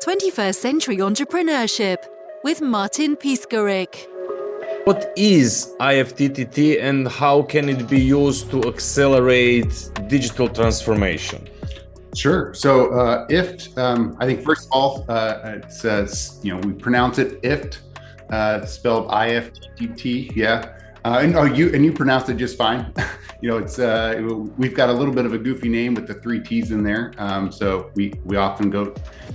21st Century Entrepreneurship with Martin Piskarik. What is IFTTT and how can it be used to accelerate digital transformation? Sure. So IFT, I think first of all, it says, we pronounce it IFT, spelled IFTTT. Yeah. And you pronounced it just fine. It's we've got a little bit of a goofy name with the 3 T's in there. So we often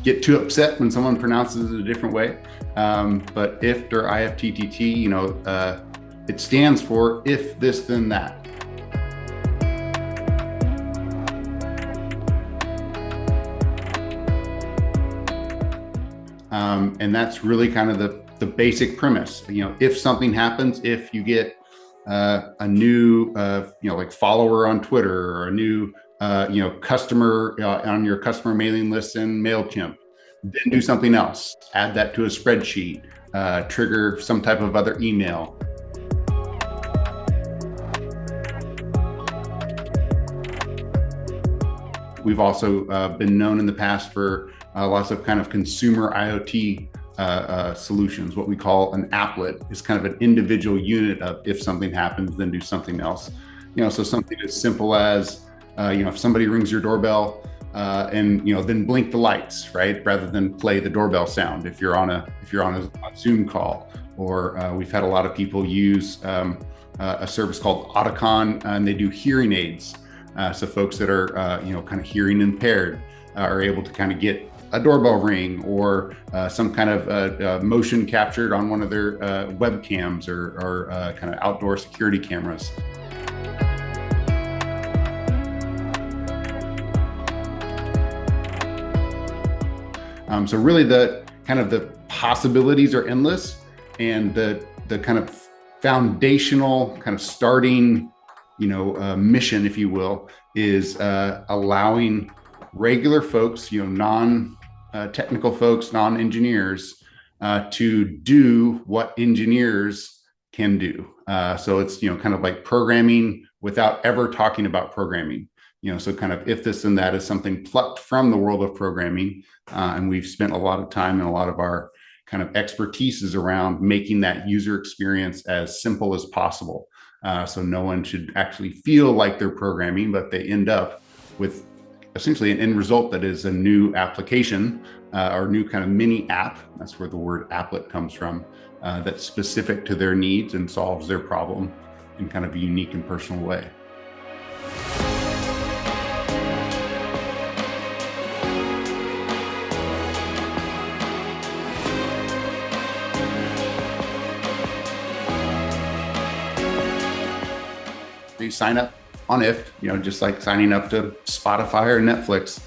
get too upset when someone pronounces it a different way. But IFT or IFTTT, it stands for if this then that. And that's really kind of the basic premise. If something happens, if you get a new, like follower on Twitter or a new, customer on your customer mailing list in MailChimp, then do something else. Add that to a spreadsheet, trigger some type of other email. We've also been known in the past for lots of kind of consumer IoT solutions. What we call an applet is kind of an individual unit of if something happens, then do something else. So something as simple as, if somebody rings your doorbell and then blink the lights, right, rather than play the doorbell sound if you're on a Zoom call. Or we've had a lot of people use a service called Auticon, and they do hearing aids. So folks that are kind of hearing impaired are able to kind of get a doorbell ring or some kind of motion captured on one of their webcams or kind of outdoor security cameras. So really the kind of the possibilities are endless, and the kind of foundational kind of starting mission, if you will, is allowing regular folks, non-technical folks, non-engineers, to do what engineers can do. So it's, kind of like programming without ever talking about programming. So kind of if this and that is something plucked from the world of programming. And we've spent a lot of time and a lot of our kind of expertise is around making that user experience as simple as possible. So no one should actually feel like they're programming, but they end up with essentially an end result that is a new application or new kind of mini app. That's where the word applet comes from, that's specific to their needs and solves their problem in kind of a unique and personal way. You sign up on IFT, just like signing up to Spotify or Netflix.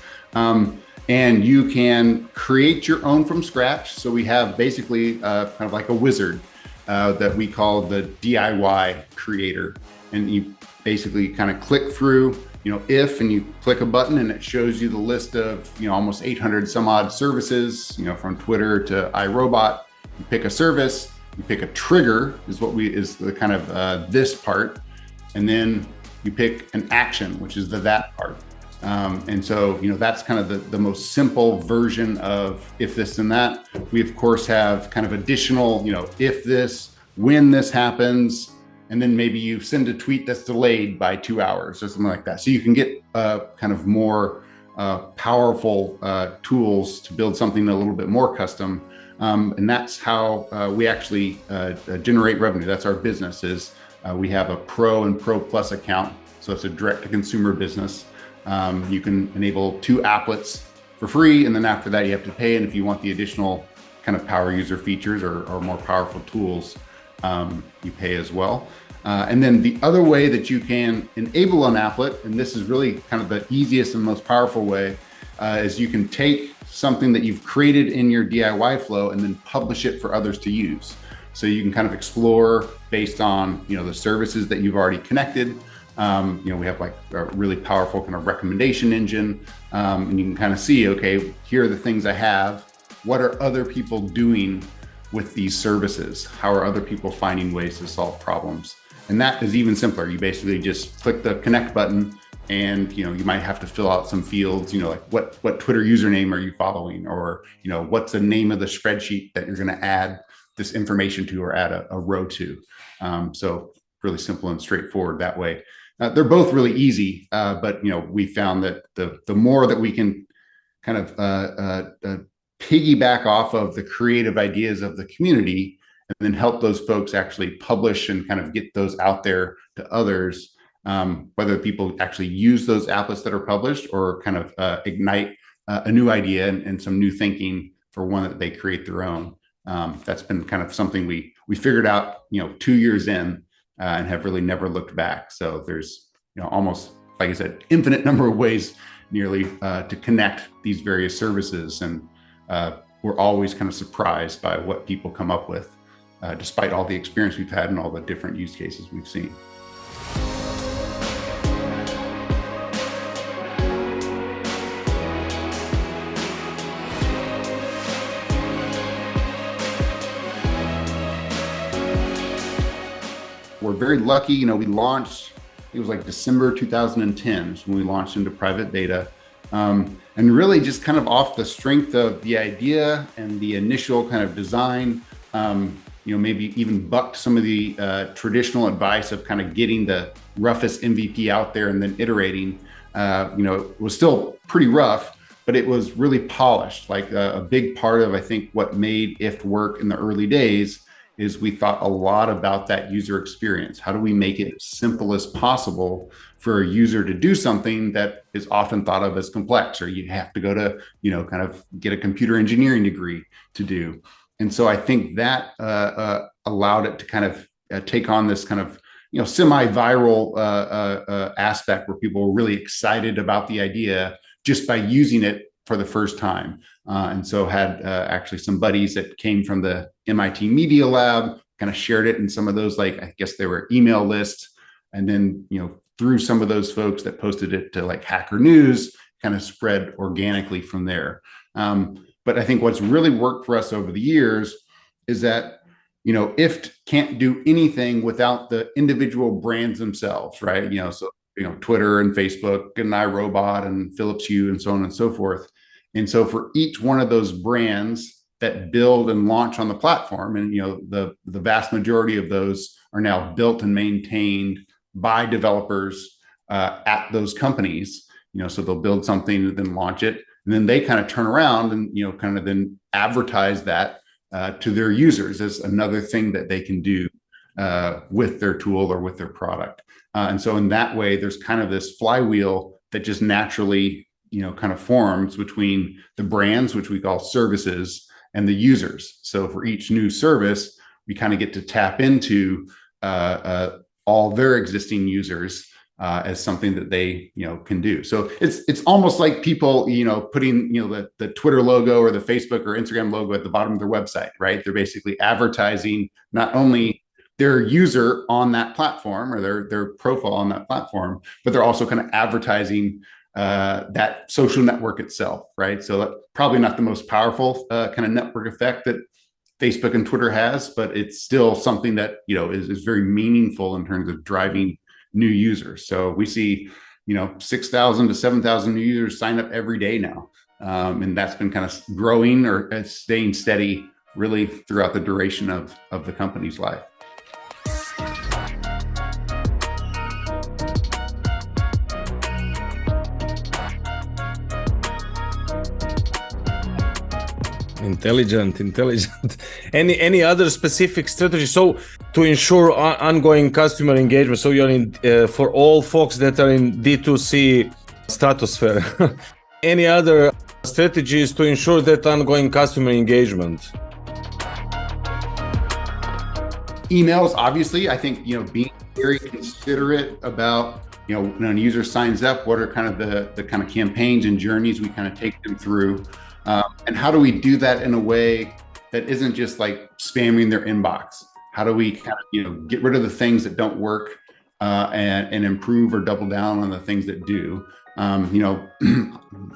And you can create your own from scratch. So we have basically kind of like a wizard that we call the DIY creator. And you basically kind of click through, if, and you click a button and it shows you the list of, almost 800 some odd services, from Twitter to iRobot. You pick a service, you pick a trigger is the kind of this part. And then you pick an action, which is the that part. And so, that's kind of the most simple version of if this and that. We, of course, have kind of additional, if this, when this happens, and then maybe you send a tweet that's delayed by 2 hours or something like that. So you can get kind of more powerful tools to build something a little bit more custom. And that's how we actually generate revenue. That's our business is. We have a Pro and Pro Plus account, so it's a direct-to-consumer business. You can enable 2 applets for free, and then after that you have to pay. And if you want the additional kind of power user features or more powerful tools, you pay as well. And then the other way that you can enable an applet, and this is really kind of the easiest and most powerful way, is you can take something that you've created in your DIY flow and then publish it for others to use. So you can kind of explore based on, the services that you've already connected. We have like a really powerful kind of recommendation engine. And you can kind of see, okay, here are the things I have. What are other people doing with these services? How are other people finding ways to solve problems? And that is even simpler. You basically just click the connect button and you might have to fill out some fields, like what Twitter username are you following, or what's the name of the spreadsheet that you're going to add this information to or add a row to. So really simple and straightforward that way. They're both really easy, but we found that the more that we can kind of piggyback off of the creative ideas of the community and then help those folks actually publish and kind of get those out there to others, whether people actually use those applets that are published or kind of ignite a new idea and some new thinking for one that they create their own. That's been kind of something we figured out 2 years in and have really never looked back. So there's almost, like I said, infinite number of ways nearly to connect these various services, and we're always kind of surprised by what people come up with, despite all the experience we've had and all the different use cases we've seen. We're very lucky. We launched, it was like December 2010 when we launched into private beta. And really just kind of off the strength of the idea and the initial kind of design, maybe even bucked some of the traditional advice of kind of getting the roughest MVP out there and then iterating. It was still pretty rough, but it was really polished. Like a big part of, I think, what made IFT work in the early days is we thought a lot about that user experience. How do we make it as simple as possible for a user to do something that is often thought of as complex, or you have to go to, kind of get a computer engineering degree to do. And so I think that allowed it to kind of take on this kind of, semi-viral aspect where people were really excited about the idea just by using it for the first time. And so had actually some buddies that came from the MIT Media Lab, kind of shared it in some of those, like, I guess they were email lists. And then, through some of those folks that posted it to like Hacker News, kind of spread organically from there. But I think what's really worked for us over the years is that, IFT can't do anything without the individual brands themselves, right? So, Twitter and Facebook and iRobot and Philips Hue and so on and so forth. And so for each one of those brands that build and launch on the platform, and the vast majority of those are now built and maintained by developers at those companies, so they'll build something and then launch it, and then they kind of turn around and kind of then advertise that to their users as another thing that they can do with their tool or with their product. And so in that way, there's kind of this flywheel that just naturally kind of forms between the brands, which we call services, and the users. So for each new service, we kind of get to tap into all their existing users as something that they can do. So it's almost like people putting the Twitter logo or the Facebook or Instagram logo at the bottom of their website, right? They're basically advertising not only their user on that platform or their profile on that platform, but they're also kind of advertising that social network itself, right? So that's probably not the most powerful kind of network effect that Facebook and Twitter has, but it's still something that is very meaningful in terms of driving new users. So we see 6,000 to 7,000 new users sign up every day now, and that's been kind of growing or staying steady really throughout the duration of the company's life. Intelligent. Any other specific strategy? So to ensure ongoing customer engagement, so you're in for all folks that are in D2C stratosphere. Any other strategies to ensure that ongoing customer engagement? Emails, obviously. I think being very considerate about when a user signs up, what are kind of the kind of campaigns and journeys we kind of take them through. And how do we do that in a way that isn't just like spamming their inbox? How do we kind of, get rid of the things that don't work and improve or double down on the things that do?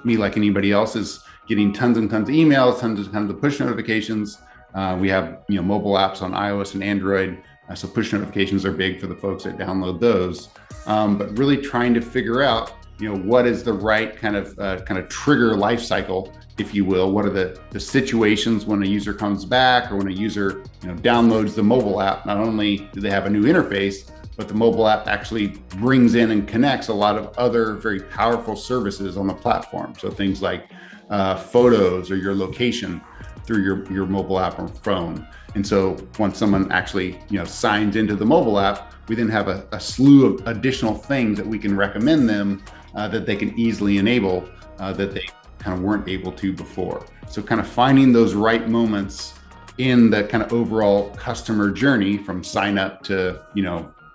Me, like anybody else, is getting tons and tons of emails, tons of push notifications. We have mobile apps on iOS and Android, so push notifications are big for the folks that download those. but really trying to figure out, what is the right kind of trigger life cycle, if you will. What are the situations when a user comes back or when a user downloads the mobile app? Not only do they have a new interface, but the mobile app actually brings in and connects a lot of other very powerful services on the platform. So things like photos or your location through your mobile app or phone. And so once someone actually signs into the mobile app, we then have a slew of additional things that we can recommend them that they can easily enable that they kind of weren't able to before. So kind of finding those right moments in the kind of overall customer journey from sign up to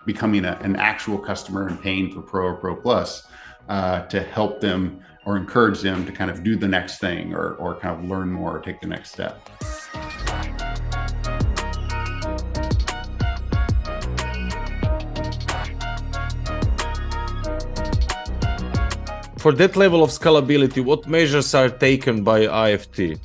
becoming an actual customer and paying for Pro or Pro Plus to help them or encourage them to kind of do the next thing or kind of learn more or take the next step. For that level of scalability, what measures are taken by IFT?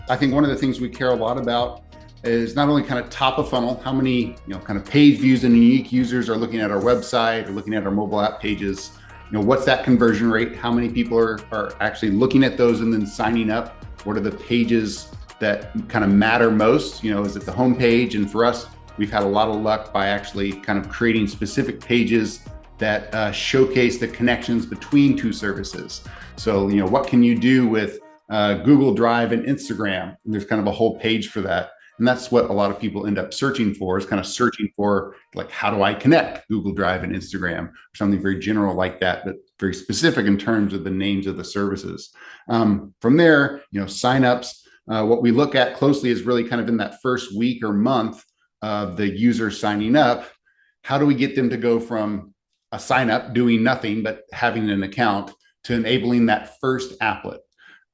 I think one of the things we care a lot about is not only kind of top of funnel, how many kind of page views and unique users are looking at our website or looking at our mobile app pages. What's that conversion rate? How many people are actually looking at those and then signing up? What are the pages that kind of matter most? Is it the home page? And for us, we've had a lot of luck by actually kind of creating specific pages that showcase the connections between two services. So, what can you do with Google Drive and Instagram? And there's kind of a whole page for that. And that's what a lot of people end up searching for, is kind of searching for, like, how do I connect Google Drive and Instagram, or something very general like that, but very specific in terms of the names of the services. From there, signups, what we look at closely is really kind of in that first week or month of the user signing up. How do we get them to go from a sign up doing nothing but having an account to enabling that first applet?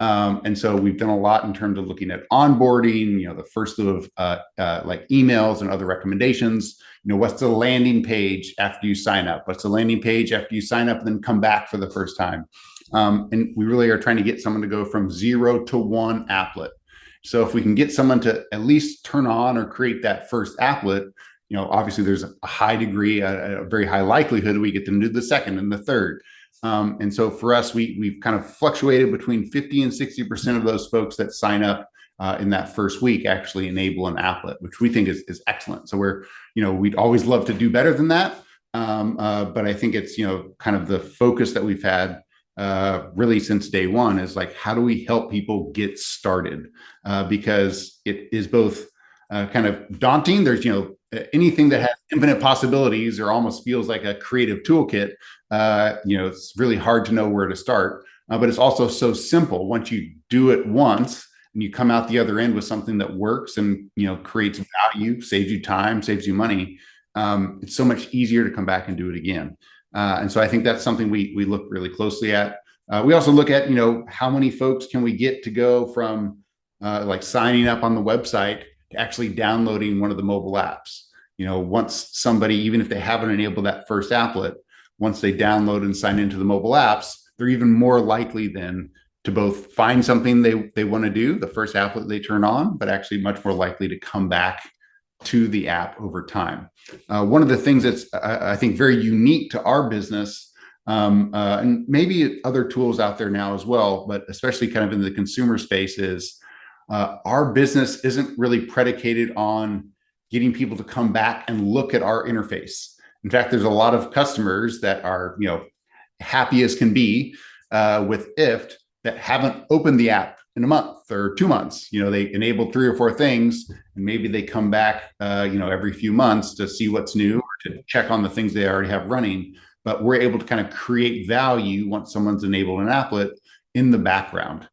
And so we've done a lot in terms of looking at onboarding, the first of like emails and other recommendations. What's the landing page after you sign up? What's the landing page after you sign up and then come back for the first time? And we really are trying to get someone to go from 0 to 1 applet. So if we can get someone to at least turn on or create that first applet, obviously there's a high degree, a very high likelihood we get them to do the second and the third. And so for us, we've kind of fluctuated between 50 and 60% of those folks that sign up in that first week actually enable an applet, which we think is excellent. So we'd always love to do better than that. But I think it's, kind of the focus that we've had really since day one is like, how do we help people get started? Because it is both kind of daunting. There's, anything that has infinite possibilities or almost feels like a creative toolkit, it's really hard to know where to start, but it's also so simple. Once you do it once and you come out the other end with something that works and, creates value, saves you time, saves you money, it's so much easier to come back and do it again. And so I think that's something we look really closely at. We also look at, how many folks can we get to go from like signing up on the website to actually downloading one of the mobile apps. Once somebody, even if they haven't enabled that first applet, once they download and sign into the mobile apps, they're even more likely then to both find something they want to do, the first applet they turn on, but actually much more likely to come back to the app over time. One of the things that's, I think, very unique to our business, and maybe other tools out there now as well, but especially kind of in the consumer space, is our business isn't really predicated on getting people to come back and look at our interface. In fact, there's a lot of customers that are, happy as can be with IFT that haven't opened the app in a month or 2 months. They enabled 3 or 4 things, and maybe they come back, every few months to see what's new or to check on the things they already have running. But we're able to kind of create value once someone's enabled an applet in the background.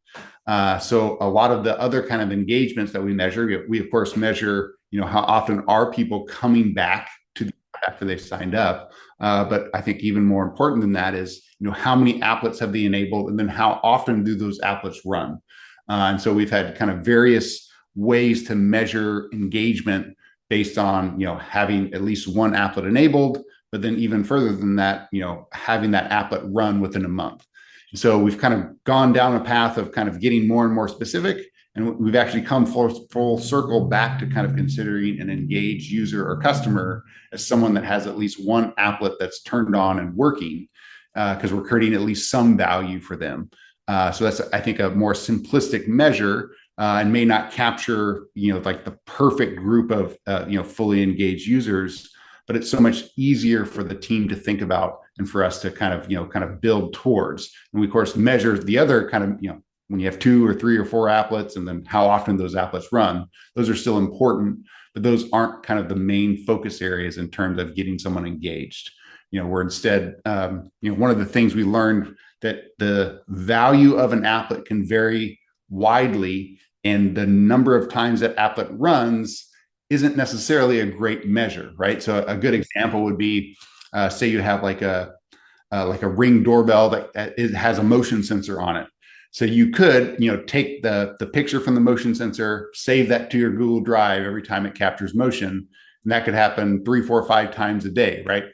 So a lot of the other kind of engagements that we measure, we of course measure, how often are people coming back to the app after they've signed up. But I think even more important than that is, how many applets have they enabled, and then how often do those applets run? And so we've had kind of various ways to measure engagement based on, having at least one applet enabled, but then even further than that, having that applet run within a month. So we've kind of gone down a path of kind of getting more and more specific. And we've actually come full circle back to kind of considering an engaged user or customer as someone that has at least one applet that's turned on and working, because we're creating at least some value for them. So that's, I think, a more simplistic measure, and may not capture, like the perfect group of, fully engaged users, but it's so much easier for the team to think about and for us to kind of build towards. And we, of course, measure the other kind of, when you have 2 or 3 or 4 applets, and then how often those applets run. Those are still important, but those aren't kind of the main focus areas in terms of getting someone engaged. We're instead, one of the things we learned, that the value of an applet can vary widely, and the number of times that applet runs isn't necessarily a great measure, right? So a good example would be, say you have like a Ring doorbell that it has a motion sensor on it. So you could, take the picture from the motion sensor, save that to your Google Drive every time it captures motion, and that could happen 3, 4, 5 times a day, right?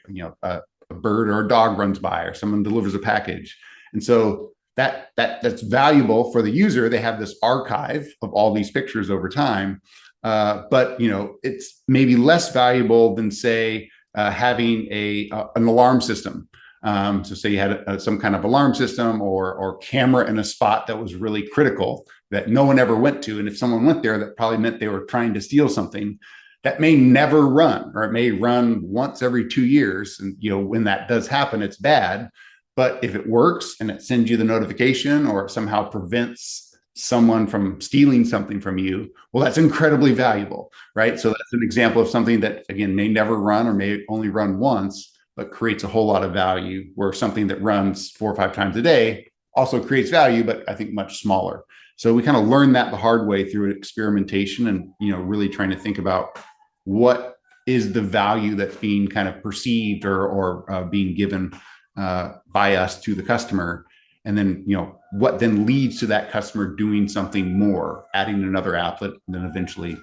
A bird or a dog runs by, or someone delivers a package, and so that's valuable for the user. They have this archive of all these pictures over time, but it's maybe less valuable than, say, having an alarm system. So say you had some kind of alarm system or camera in a spot that was really critical that no one ever went to. And if someone went there, that probably meant they were trying to steal something. That may never run, or it may run once every 2 years. And, when that does happen, it's bad. But if it works and it sends you the notification, or it somehow prevents someone from stealing something from you, well, that's incredibly valuable, right? So that's an example of something that, again, may never run, or may only run once, but creates a whole lot of value, where something that runs 4 or 5 times a day also creates value, but I think much smaller. So we kind of learned that the hard way through experimentation, and, really trying to think about what is the value that's being kind of perceived or being given by us to the customer. And then, what then leads to that customer doing something more, adding another applet, and then eventually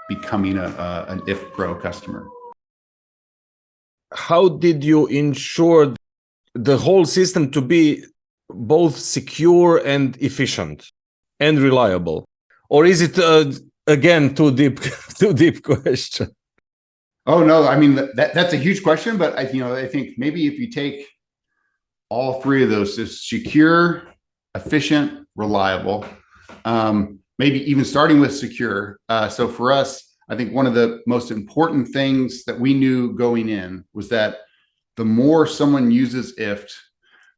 becoming an IFTTT Pro customer. How did you ensure the whole system to be both secure and efficient and reliable? Or is it, again, too deep question? Oh, no, I mean, that's a huge question, but I think maybe if you take all 3 of those, is secure, efficient, reliable, maybe even starting with secure. So for us, I think one of the most important things that we knew going in was that the more someone uses IFTTT,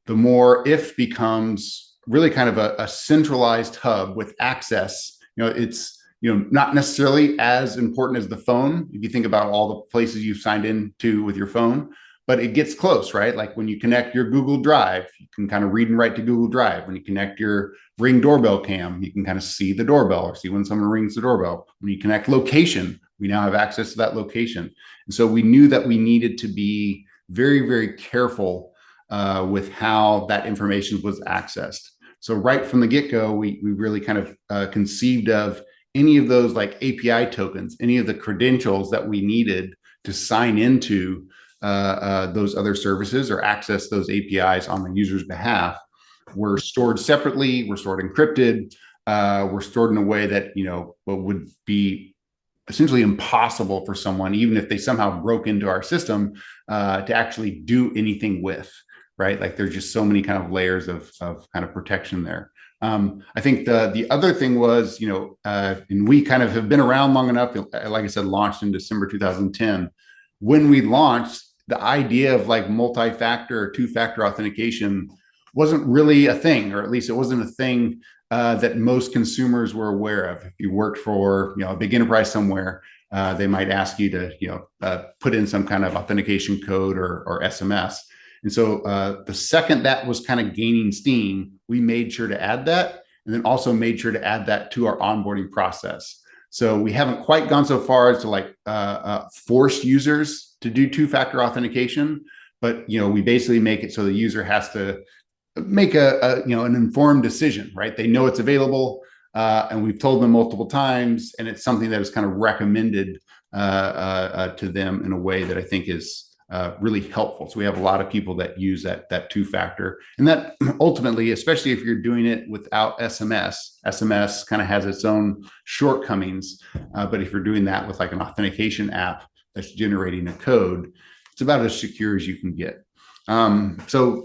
the more IFTTT becomes really kind of a centralized hub with access. It's not necessarily as important as the phone, if you think about all the places you've signed into with your phone, but it gets close, right? Like when you connect your Google Drive, you can kind of read and write to Google Drive. When you connect your Ring doorbell cam, you can kind of see the doorbell, or see when someone rings the doorbell. When you connect location, we now have access to that location. And so we knew that we needed to be very, very careful with how that information was accessed. So right from the get-go, we really kind of conceived of any of those like API tokens, any of the credentials that we needed to sign into those other services or access those APIs on the user's behalf were stored separately, were stored encrypted, were stored in a way that, what would be essentially impossible for someone, even if they somehow broke into our system, to actually do anything with, right? Like there's just so many kind of layers of kind of protection there. I think the other thing was, and we kind of have been around long enough, like I said, launched in December 2010. When we launched, the idea of like multi-factor or 2-factor authentication wasn't really a thing, or at least it wasn't a thing that most consumers were aware of. If you worked for a big enterprise somewhere, they might ask you to put in some kind of authentication code or SMS. And so the second that was kind of gaining steam, we made sure to add that, and then also made sure to add that to our onboarding process. So we haven't quite gone so far as to like force users to do 2-factor authentication, but we basically make it so the user has to make an informed decision, right? They know it's available, and we've told them multiple times, and it's something that is kind of recommended to them in a way that I think is really helpful. So we have a lot of people that use that two-factor, and that ultimately, especially if you're doing it without SMS kind of has its own shortcomings. But if you're doing that with like an authentication app that's generating a code, it's about as secure as you can get. So,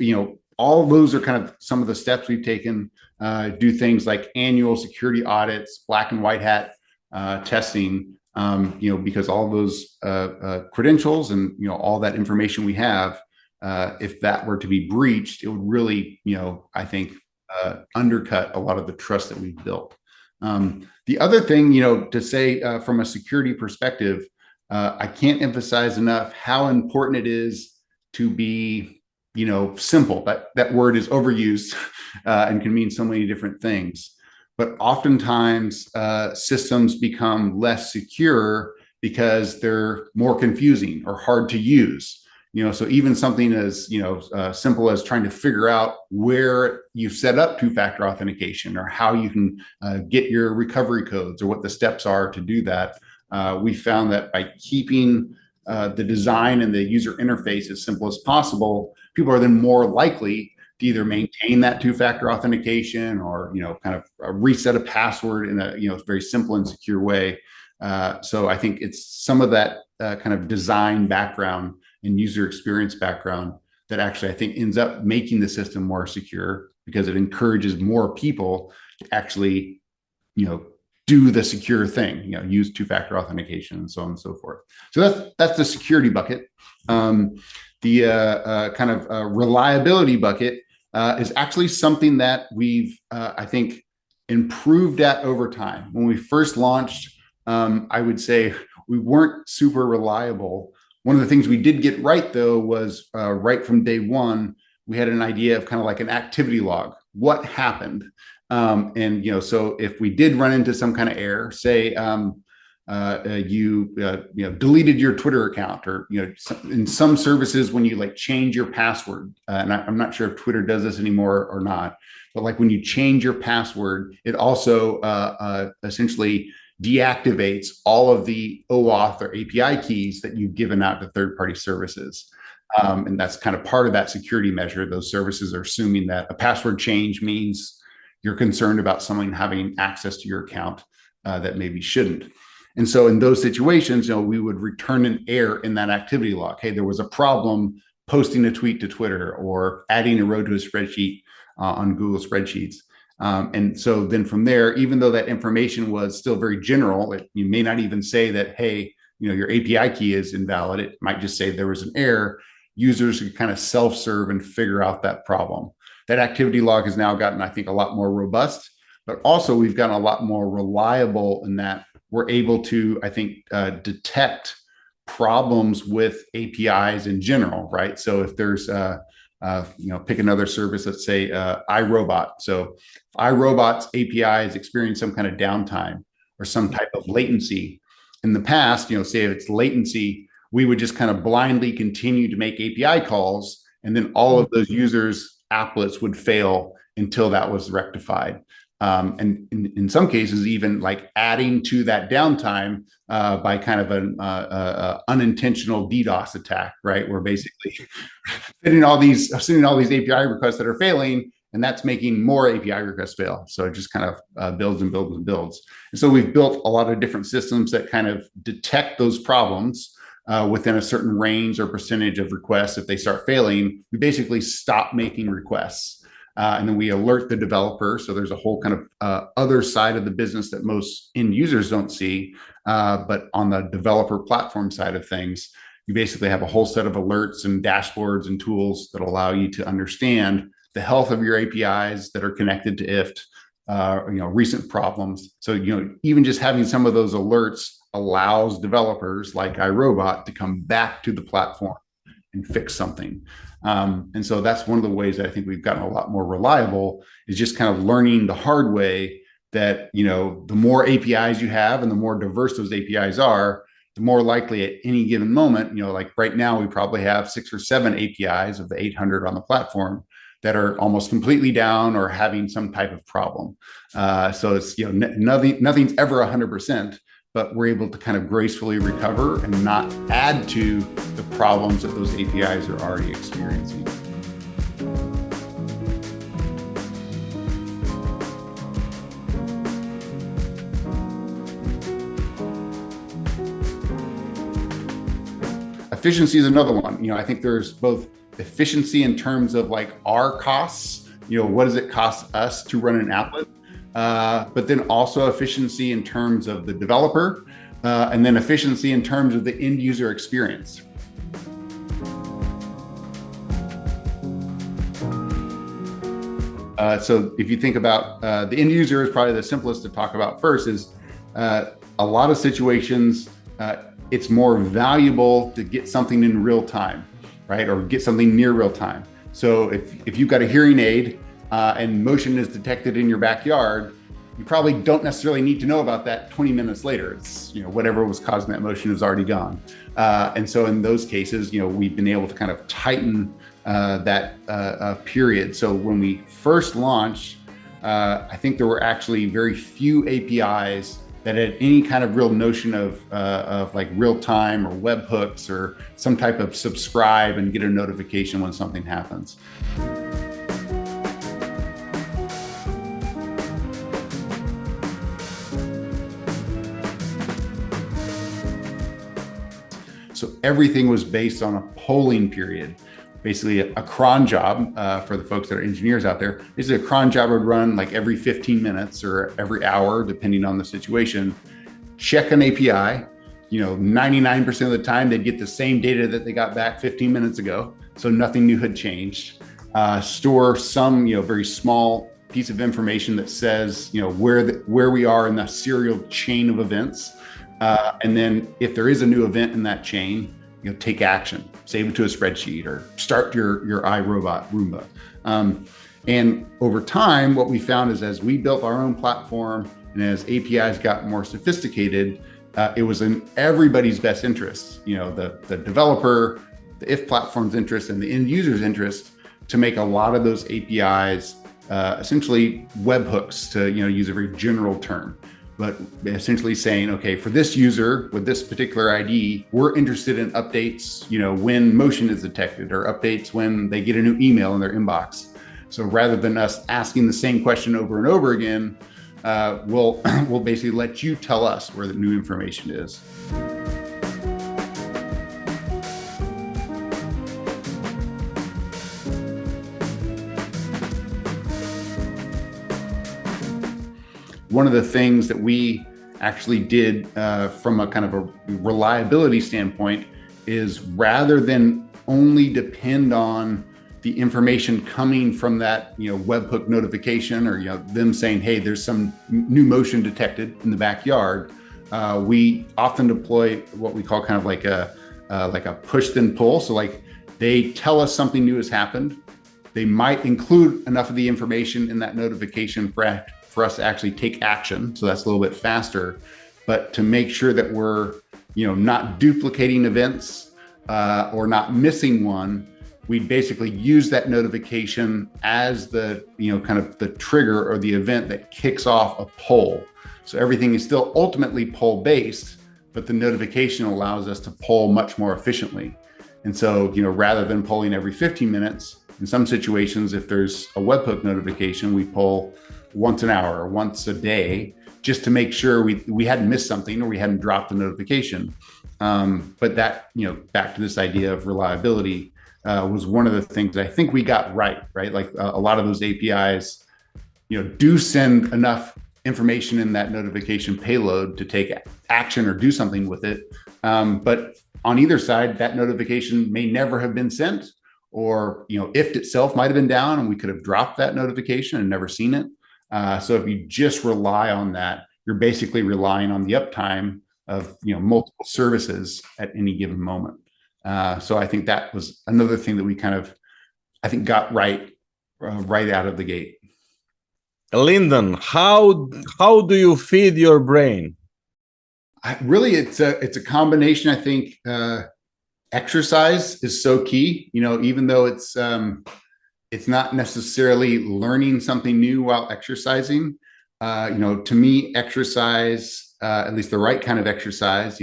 all those are kind of some of the steps we've taken. Do things like annual security audits, black and white hat testing, because all those credentials and all that information we have, if that were to be breached, it would really, I think, undercut a lot of the trust that we've built. The other thing, to say from a security perspective, I can't emphasize enough how important it is to be simple. That word is overused and can mean so many different things. But oftentimes systems become less secure because they're more confusing or hard to use. So even something as simple as trying to figure out where you set up two-factor authentication or how you can get your recovery codes or what the steps are to do that. We found that by keeping the design and the user interface as simple as possible, people are then more likely to either maintain that two-factor authentication or kind of reset a password in a very simple and secure way. So I think it's some of that kind of design background and user experience background that actually I think ends up making the system more secure, because it encourages more people to actually do the secure thing, use two-factor authentication and so on and so forth. So that's the security bucket. The kind of reliability bucket is actually something that we've, I think, improved at over time. When we first launched, I would say we weren't super reliable. One of the things we did get right, though, was right from day one, we had an idea of kind of like an activity log. What happened? So if we did run into some kind of error, say you deleted your Twitter account, or in some services when you change your password, and I'm not sure if Twitter does this anymore or not, but when you change your password, it also essentially deactivates all of the OAuth or API keys that you've given out to third-party services. And that's kind of part of that security measure. Those services are assuming that a password change means you're concerned about someone having access to your account that maybe shouldn't. And so in those situations, we would return an error in that activity log. Hey, there was a problem posting a tweet to Twitter or adding a row to a spreadsheet on Google Spreadsheets. And so then from there, even though that information was still very general, you may not even say that, hey, your API key is invalid. It might just say there was an error. Users can kind of self-serve and figure out that problem. That activity log has now gotten, I think, a lot more robust, but also we've gotten a lot more reliable in that we're able to, I think, detect problems with APIs in general, right? So if there's, pick another service, let's say iRobot. So if iRobot's API is experiencing some kind of downtime or some type of latency. In the past, say if it's latency, we would just kind of blindly continue to make API calls, and then all of those users' applets would fail until that was rectified. And in some cases, even adding to that downtime by kind of an unintentional DDoS attack, right? Where basically sending all these API requests that are failing, and that's making more API requests fail. So it just kind of builds and builds and builds. And so we've built a lot of different systems that kind of detect those problems within a certain range or percentage of requests. If they start failing, we basically stop making requests. And then we alert the developer. So there's a whole kind of other side of the business that most end users don't see. But on the developer platform side of things, you basically have a whole set of alerts and dashboards and tools that allow you to understand the health of your APIs that are connected to IFTTT, recent problems. So, even just having some of those alerts allows developers like iRobot to come back to the platform and fix something. And so that's one of the ways that I think we've gotten a lot more reliable, is just kind of learning the hard way that, the more APIs you have and the more diverse those APIs are, the more likely at any given moment, right now, we probably have 6 or 7 APIs of the 800 on the platform that are almost completely down or having some type of problem. So it's, nothing's ever 100%, but we're able to kind of gracefully recover and not add to the problems that those APIs are already experiencing. Efficiency is another one. I think there's both efficiency in terms of like our costs, what does it cost us to run an applet? But then also efficiency in terms of the developer, and then efficiency in terms of the end user experience. So if you think about the end user is probably the simplest to talk about first. Is a lot of situations, it's more valuable to get something in real time, right? Or get something near real time. So if you've got a hearing aid and motion is detected in your backyard, you probably don't necessarily need to know about that 20 minutes later. It's, whatever was causing that motion is already gone. And so in those cases, we've been able to kind of tighten that period. So when we first launched, I think there were actually very few APIs that had any kind of real notion of like real time or webhooks or some type of subscribe and get a notification when something happens. So everything was based on a polling period. Basically a cron job for the folks that are engineers out there. Basically a cron job would run like every 15 minutes or every hour, depending on the situation. Check an API, 99% of the time they'd get the same data that they got back 15 minutes ago. So nothing new had changed. Store some, very small piece of information that says, where we are in the serial chain of events. And then if there is a new event in that chain, take action, save it to a spreadsheet or start your iRobot Roomba. And over time, what we found is as we built our own platform and as APIs got more sophisticated, it was in everybody's best interest, the developer, the IF platform's interest and the end user's interest to make a lot of those APIs essentially webhooks, to use a very general term. But essentially saying, okay, for this user with this particular ID, we're interested in updates, when motion is detected or updates when they get a new email in their inbox. So rather than us asking the same question over and over again, we'll basically let you tell us where the new information is. One of the things that we actually did from a kind of a reliability standpoint is rather than only depend on the information coming from that webhook notification or them saying, hey, there's some new motion detected in the backyard, we often deploy what we call kind of like a push then pull. So like they tell us something new has happened. They might include enough of the information in that notification for us to actually take action. So that's a little bit faster, but to make sure that we're, not duplicating events or not missing one, we basically use that notification as the, kind of the trigger or the event that kicks off a poll. So everything is still ultimately poll based, but the notification allows us to poll much more efficiently. And so, rather than polling every 15 minutes, in some situations, if there's a webhook notification, we poll once an hour or once a day, just to make sure we hadn't missed something or we hadn't dropped a notification. But that, back to this idea of reliability was one of the things that I think we got right? Like a lot of those APIs, do send enough information in that notification payload to take action or do something with it. But on either side, that notification may never have been sent, or, IFT itself might've been down and we could have dropped that notification and never seen it. So if you just rely on that, you're basically relying on the uptime of multiple services at any given moment. So I think that was another thing that we kind of, I think, got right out of the gate. Linden, how do you feed your brain? Really, it's a combination. I think exercise is so key. Even though it's not necessarily learning something new while exercising. To me, exercise at least the right kind of exercise,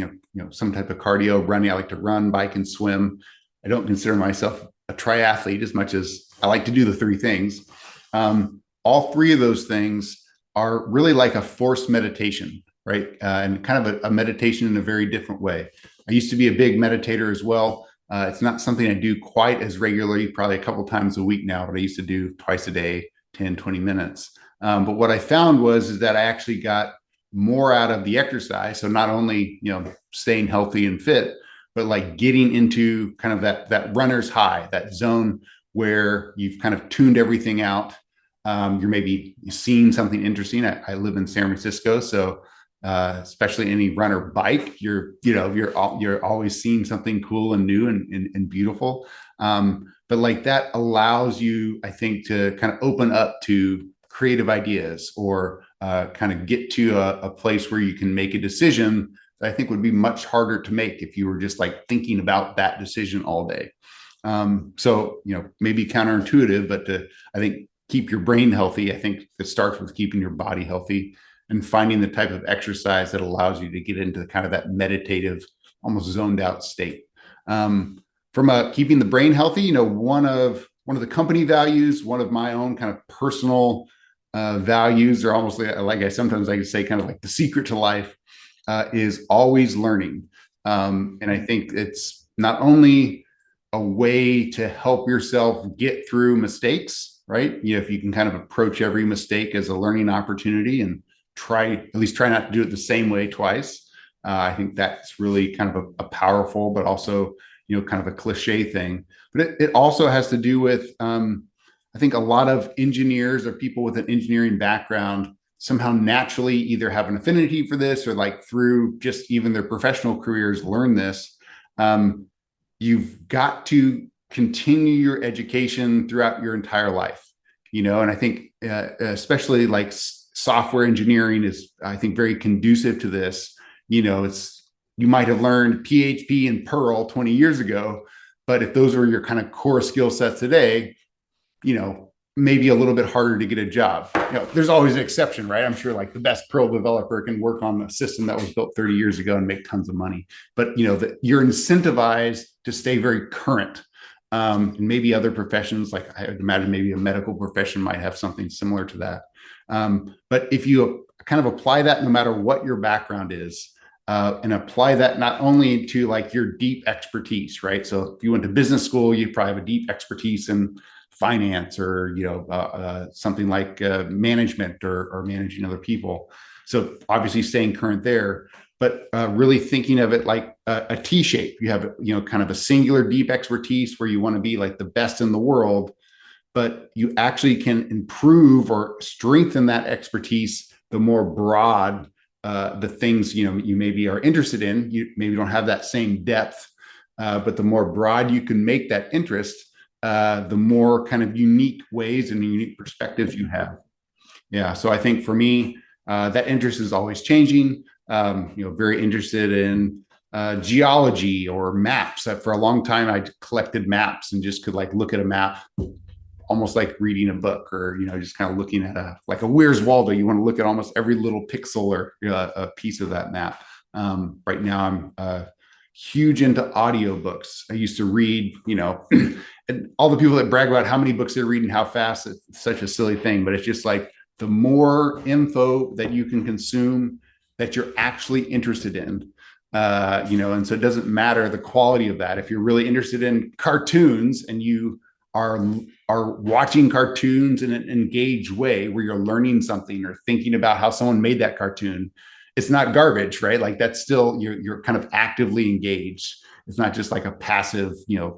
some type of cardio, running. I like to run, bike, and swim. I don't consider myself a triathlete as much as I like to do the three things. All three of those things are really like a forced meditation, right? And kind of a meditation in a very different way. I used to be a big meditator as well. It's not something I do quite as regularly, probably a couple times a week now, but I used to do twice a day, 10, 20 minutes. But what I found is that I actually got more out of the exercise. So not only, staying healthy and fit, but like getting into kind of that runner's high, that zone where you've kind of tuned everything out. You're maybe seeing something interesting. I live in San Francisco, so especially any runner bike, you're always seeing something cool and new and beautiful. But like that allows you, I think, to kind of open up to creative ideas or kind of get to a place where you can make a decision that I think would be much harder to make if you were just like thinking about that decision all day. So, maybe counterintuitive, but to, I think, keep your brain healthy, I think it starts with keeping your body healthy and finding the type of exercise that allows you to get into kind of that meditative, almost zoned out state. From keeping the brain healthy, one of the company values, one of my own kind of personal values, or almost like I sometimes like to say, kind of like the secret to life, is always learning. And I think it's not only a way to help yourself get through mistakes, right? If you can kind of approach every mistake as a learning opportunity and at least try not to do it the same way twice. I think that's really kind of a powerful, but also, kind of a cliche thing. But it also has to do with, I think a lot of engineers or people with an engineering background somehow naturally either have an affinity for this or like through just even their professional careers learn this. You've got to continue your education throughout your entire life, and I think especially like software engineering is, I think, very conducive to this. You might have learned PHP and Perl 20 years ago, but if those are your kind of core skill sets today, maybe a little bit harder to get a job. There's always an exception, right? I'm sure like the best Perl developer can work on a system that was built 30 years ago and make tons of money. But you're incentivized to stay very current. And maybe other professions, like I would imagine maybe a medical profession might have something similar to that. But if you kind of apply that no matter what your background is, and apply that not only to like your deep expertise, right? So if you went to business school, you probably have a deep expertise in finance or something like management or managing other people. So obviously staying current there, but really thinking of it like a T-shape. You have kind of a singular deep expertise where you want to be like the best in the world, but you actually can improve or strengthen that expertise the more broad the things you maybe are interested in. You maybe don't have that same depth, but the more broad you can make that interest, the more kind of unique ways and unique perspectives you have. Yeah. So I think for me, that interest is always changing. Very interested in geology or maps. For a long time, I collected maps and just could like look at a map, almost like reading a book, or just kind of looking at a Where's Waldo. You want to look at almost every little pixel or a piece of that map. Right now, I'm huge into audiobooks. I used to read, and all the people that brag about how many books they read and how fast, it's such a silly thing, but it's just like the more info that you can consume that you're actually interested in, and so it doesn't matter the quality of that. If you're really interested in cartoons and you are watching cartoons in an engaged way where you're learning something or thinking about how someone made that cartoon, it's not garbage, right? Like that's still, you're kind of actively engaged. It's not just like a passive,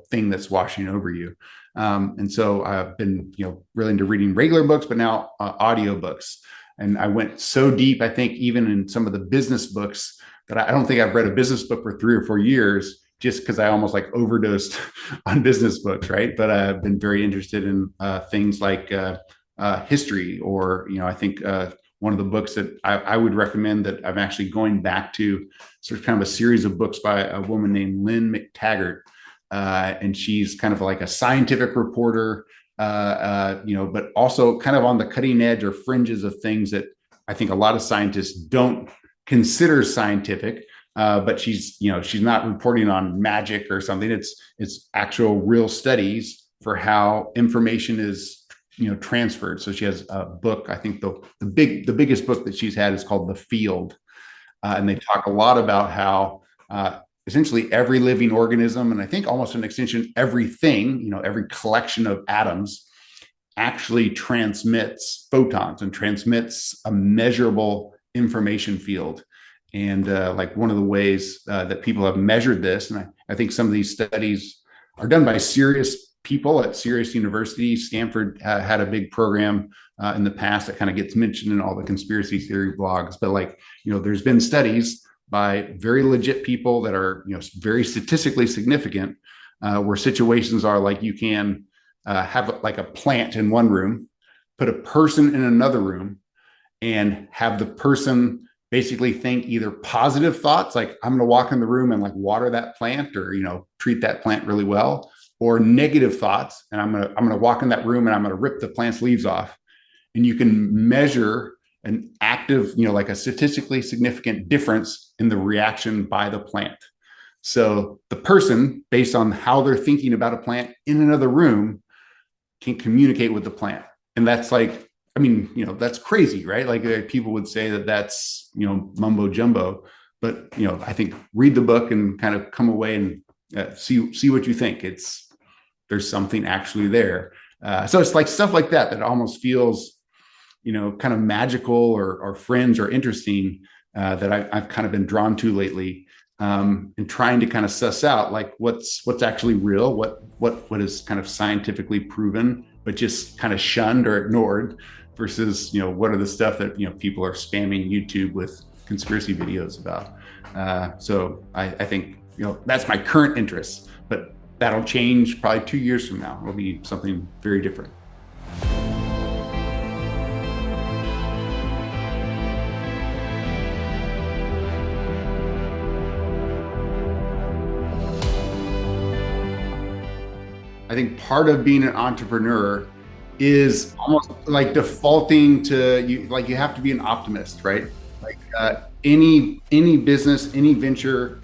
thing that's washing over you. And so I've been, really into reading regular books, but now audio books. And I went so deep, I think, even in some of the business books that I don't think I've read a business book for 3 or 4 years, just because I almost like overdosed on business books, right? But I've been very interested in things like history, or, I think one of the books that I would recommend that I'm actually going back to, sort of kind of a series of books by a woman named Lynn Taggart. And she's kind of like a scientific reporter, but also kind of on the cutting edge or fringes of things that I think a lot of scientists don't considers scientific, but she's not reporting on magic or something. It's actual real studies for how information is transferred. So she has a book. I think the biggest book that she's had is called The Field, and they talk a lot about how essentially every living organism, and I think almost an extension everything, every collection of atoms actually transmits photons and transmits a measurable information field. And like one of the ways that people have measured this, and I think some of these studies are done by serious people at serious universities. Stanford had a big program in the past that kind of gets mentioned in all the conspiracy theory blogs. But there's been studies by very legit people that are very statistically significant, where situations are like you can have like a plant in one room, put a person in another room, and have the person basically think either positive thoughts, like I'm going to walk in the room and like water that plant or treat that plant really well, or negative thoughts, and I'm going to walk in that room and I'm going to rip the plant's leaves off. And you can measure an active, like a statistically significant difference in the reaction by the plant. So the person, based on how they're thinking about a plant in another room, can communicate with the plant. And that's like, that's crazy, right? Like people would say that that's, mumbo jumbo, but, I think read the book and kind of come away and see what you think. There's something actually there. So it's like stuff like that almost feels, kind of magical or fringe or interesting, that I've kind of been drawn to lately, and trying to kind of suss out like what's actually real, what is kind of scientifically proven, but just kind of shunned or ignored, versus, what are the stuff that, people are spamming YouTube with conspiracy videos about. So I think, that's my current interest, but that'll change probably 2 years from now. It'll be something very different. I think part of being an entrepreneur is almost like defaulting to you have to be an optimist, right? Like any business, any venture,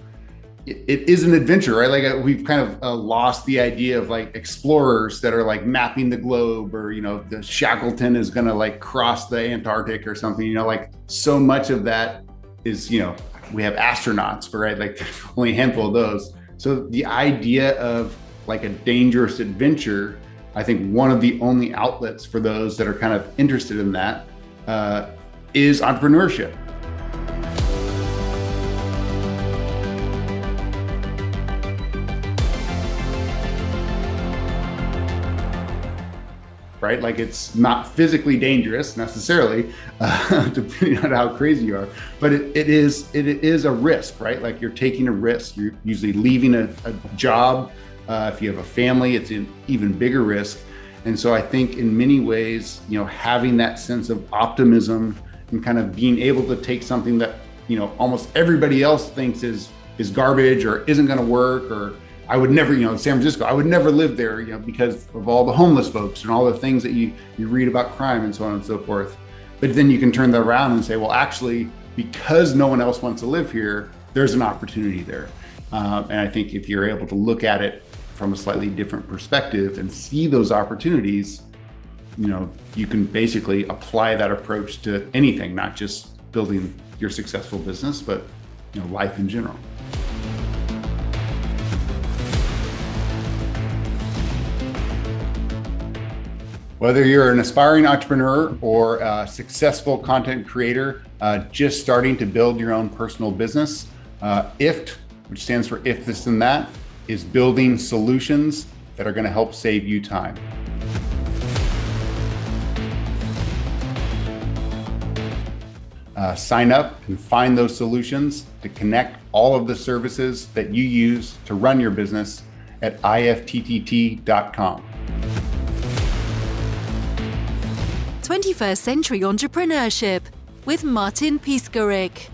it is an adventure, right? Like we've kind of lost the idea of like explorers that are like mapping the globe, or the Shackleton is going to like cross the Antarctic or something. Like so much of that is we have astronauts, right? Like there's only a handful of those. So the idea of like a dangerous adventure, I think one of the only outlets for those that are kind of interested in that is entrepreneurship. Right? Like it's not physically dangerous necessarily, depending on how crazy you are, but it is a risk, right? Like you're taking a risk. You're usually leaving a job. If you have a family, it's an even bigger risk. And so I think in many ways, having that sense of optimism and kind of being able to take something that, almost everybody else thinks is garbage or isn't going to work, or I would never, San Francisco, I would never live there, because of all the homeless folks and all the things that you read about crime and so on and so forth. But then you can turn that around and say, well, actually, because no one else wants to live here, there's an opportunity there. And I think if you're able to look at it from a slightly different perspective and see those opportunities, you can basically apply that approach to anything, not just building your successful business, but life in general. Whether you're an aspiring entrepreneur or a successful content creator, just starting to build your own personal business, IFT, which stands for If This Then That, is building solutions that are going to help save you time. Sign up and find those solutions to connect all of the services that you use to run your business at IFTTT.com. 21st Century Entrepreneurship with Martin Piskarik.